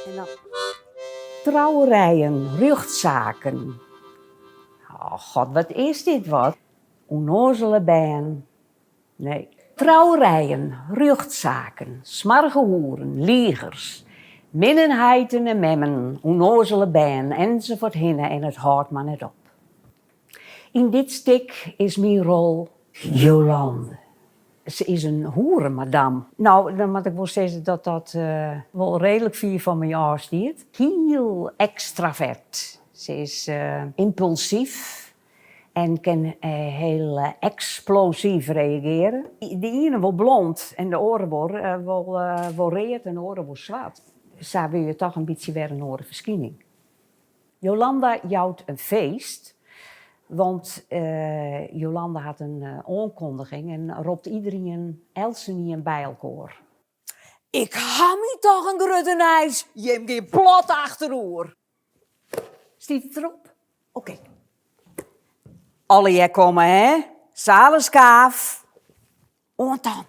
En dan trouwerijen, rechtszaken. Oh god, wat is dit wat? Onnozele baan. Nee. Trouwerijen, rechtszaken, smarge hoeren, liegers, minnenheiten en memmen, onnozele baan, enzovoort hinnen en het houdt maar net op. In dit stuk is mijn rol Jolande. Ze is een hoerenmadam. Nou, dan moet ik wel zeggen dat dat wel redelijk veel van me afstiert. Heel extravert. Ze is impulsief en kan heel explosief reageren. De ene wel blond en de oren wel reed en de oren wel zwart. Zo wil je toch een beetje weer een oren verschijning. Jolanda jouwt een feest. Want Jolanda had een aankondiging en roept iedereen Elsenien bij elkaar. Ik ga me toch een gruttenijs, je hebt geen plot achteroor. Stiet het erop? Oké. Alle jij komen, hè? Zalenskaaf. En dan.